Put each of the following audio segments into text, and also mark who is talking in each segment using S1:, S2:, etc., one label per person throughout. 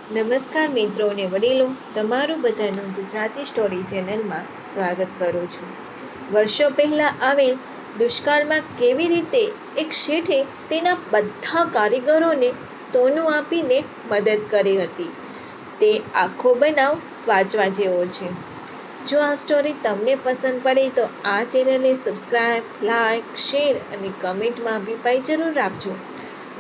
S1: નમસ્કાર મિત્રો અને વડીલો, તમારું બધાનું ગુજરાતી સ્ટોરી ચેનલમાં સ્વાગત કરું છું. વર્ષો પહેલા આવેલ દુષ્કાળમાં કેવી રીતે એક શેઠે તેના બધા કારીગરોને સોનું આપીને મદદ કરી હતી, તે આખો બનાવ વાંચવા જેવો છે. જો આ સ્ટોરી તમને પસંદ પડે તો આ ચેનલને સબસ્ક્રાઈબ, લાઈક, શેર અને કમેન્ટમાં અભિપ્રાય જરૂર આપજો.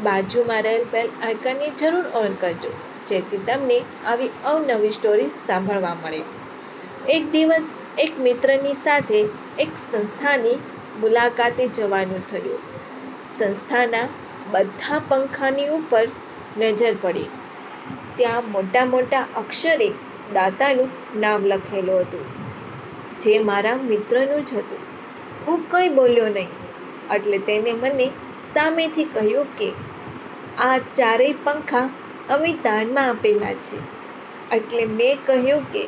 S1: બાજુમાં રહેલ બેલ આઇકનને જરૂર ઓન કરજો, જેથી તમને આવી અવનવી સ્ટોરી સાંભળવા મળે. એક દિવસ એક મિત્રની સાથે એક સંસ્થાની મુલાકાતે જવાનું થયું. સંસ્થાના બધા પંખાની ઉપર નજર પડી. ત્યાં મોટા મોટા અક્ષરે દાતાનું નામ લખેલું હતું, જે મારા મિત્રનું જ હતું. હું કંઈ બોલ્યો નહીં, એટલે તેને મને સામેથી કહ્યું કે આ ચારેય પંખા અમે દાનમાં આપેલા છે. એટલે મેં કહ્યું કે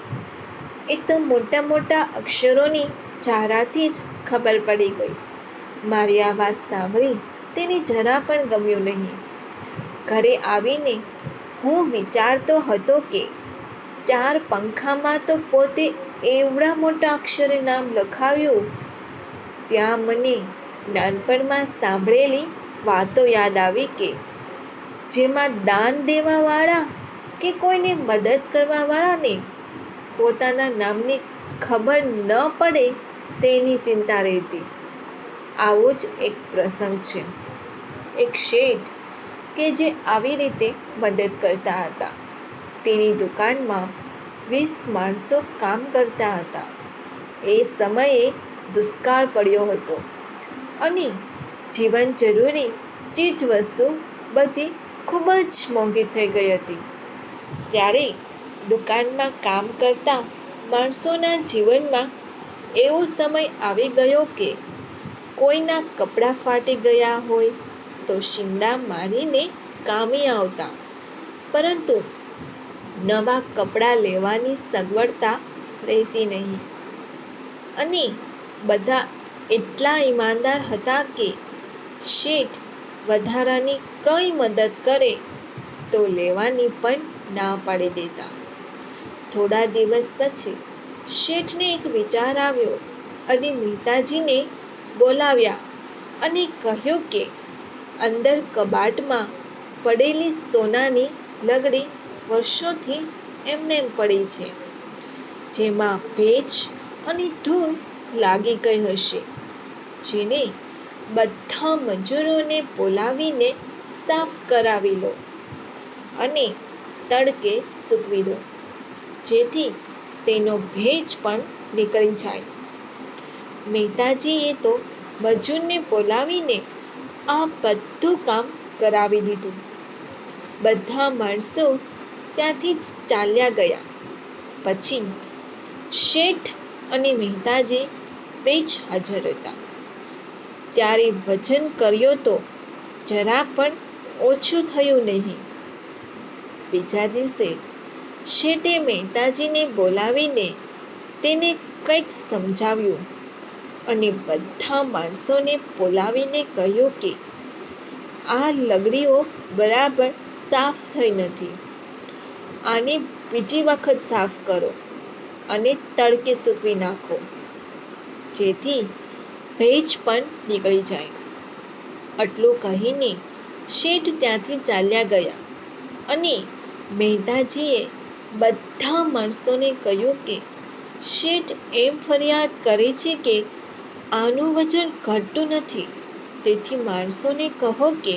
S1: એ તો મોટા મોટા અક્ષરોની ચારાથી જ ખબર પડી ગઈ. મારી આ વાત સાંભળી તેને જરા પણ ગમ્યું નહીં. ઘરે આવીને હું વિચારતો હતો કે ચાર પંખામાં તો પોતે એવડા મોટા અક્ષરે નામ લખાવ્યું. ત્યાં મને નાનપણમાં સાંભળેલી વાતો યાદ આવી કે જેમાં દાન દેવાવાળા કે કોઈને મદદ કરવાવાળાને પોતાના નામની ખબર ન પડે તેની ચિંતા રહેતી. આવો જ એક પ્રસંગ છે. એક શેઠ કે જે આવી રીતે મદદ કરતા હતા. તેની દુકાનમાં 20 માણસો કામ કરતા હતા. એ સમયે દુષ્કાળ પડ્યો હતો અને જીવન જરૂરી ચીજ વસ્તુ બધી ખૂબ જ મોંઘી થઈ ગઈ હતી. ત્યારે દુકાનમાં કામ કરતા માણસોના જીવનમાં એવો સમય આવી ગયો કે કોઈના કપડાં ફાટી ગયા હોય તો શીંગડા મારીને કામે આવતા, પરંતુ નવા કપડાં લેવાની સગવડતા રહેતી નહીં. અને બધા એટલા ઈમાનદાર હતા કે શેઠ વધારાની કંઈ મદદ કરે તો લેવાની પણ ના પાડી દેતા. થોડા દિવસ પછી શેઠને એક વિચાર આવ્યો અને મહેતાજીને બોલાવ્યા અને કહ્યું કે અંદર કબાટમાં પડેલી સોનાની લગડી વર્ષોથી એમનેમ પડી છે, જેમાં ભેજ અને ધૂળ લાગી ગઈ હશે. જેને બધા મજૂરોને બોલાવીને સાફ કરાવી લો અને તડકે સૂકવી દો, જેથી તેનો ભેજ પણ નીકળી જાય. મહેતાજીએ તો મજૂરને બોલાવીને આ બધું કામ કરાવી દીધું. બધા માણસો ત્યાંથી ચાલ્યા ગયા. પછી શેઠ અને મહેતાજી બે જ હાજર હતા. ત્યારે વજન કર્યો તો જરા પણ ઓછું થયું નહીં. બીજા દિવસે શેઠે મહેતાજીને બોલાવીને તેને કંઈક સમજાવ્યું અને બધા માણસોને બોલાવીને કહ્યું કે આ લગડીઓ બરાબર સાફ થઈ નથી. આને બીજી વખત સાફ કરો અને તડકે સૂકવી નાખો, જેથી ભેજ પણ નીકળી જાય. આટલું કહીને શેઠ ત્યાંથી ચાલ્યા ગયા અને મહેતાજીએ બધા માણસોને કહ્યું કે શેઠ એમ ફરિયાદ કરે છે કે આનું વજન ઘટતું નથી, તેથી માણસોને કહો કે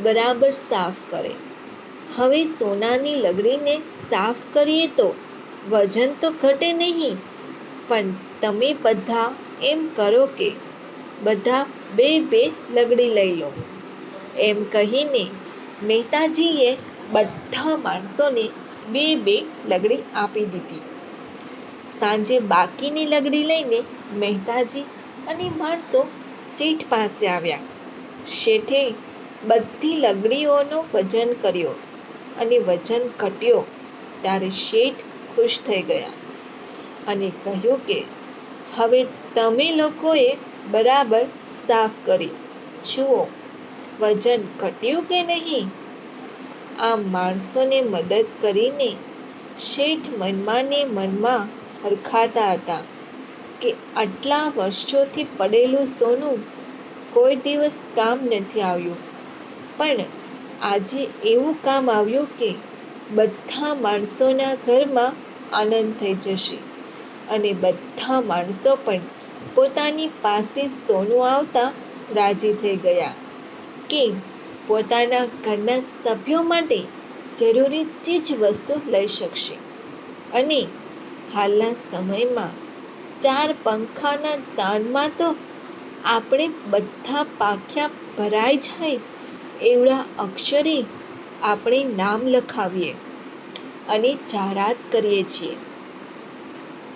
S1: બરાબર સાફ કરે. હવે સોનાની લગડીને સાફ કરીએ તો વજન તો ઘટે નહીં, પણ તમે બધા એમ કરો કે બધા બે બે લગડી લઈ લો. એમ કહીને મહેતાજીએ બધા માણસોને બે બે લગડી આપી દીધી. સાંજે બાકીની લગડી લઈને મહેતાજી અને માણસો શેઠ પાસે આવ્યા. શેઠે બધી લગડીઓનો વજન કર્યો અને વજન ઘટ્યો ત્યારે શેઠ ખુશ થઈ ગયા અને કહ્યું કે હવે તમે લોકોએ બરાબર સાફ કરી. જુઓ વજન ઘટ્યું કે નહીં. આ માણસોને મદદ કરીને શેઠ મનમાં ને મનમાં હરખાતા હતા કે આટલા વર્ષોથી પડેલું સોનું કોઈ દિવસ કામ નથી આવ્યું, પણ આજે એવું કામ આવ્યું કે બધા માણસોના ઘરમાં આનંદ થઈ જશે અને બધા માણસો પણ પોતાની પાસે સોનું આવતા રાજી થઈ ગયા કે પોતાના ઘરના સભ્યો માટે જરૂરી ચીજ વસ્તુ લઈ શકશે. અને હાલના સમયમાં 4 પંખાના દાનમાં તો આપણે બધા પાખ્યા ભરાઈ જાય એવડા અક્ષરે આપણે નામ લખાવીએ અને જાહેરાત કરીએ છીએ.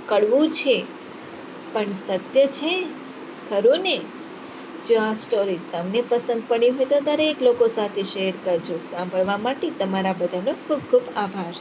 S1: કડવું છે પણ સત્ય છે, ખરું ને? જો આ સ્ટોરી તમને પસંદ પડી હોય તો દરેક લોકો સાથે શેર કરજો. સાંભળવા માટે તમારા બધાનો ખૂબ ખૂબ આભાર.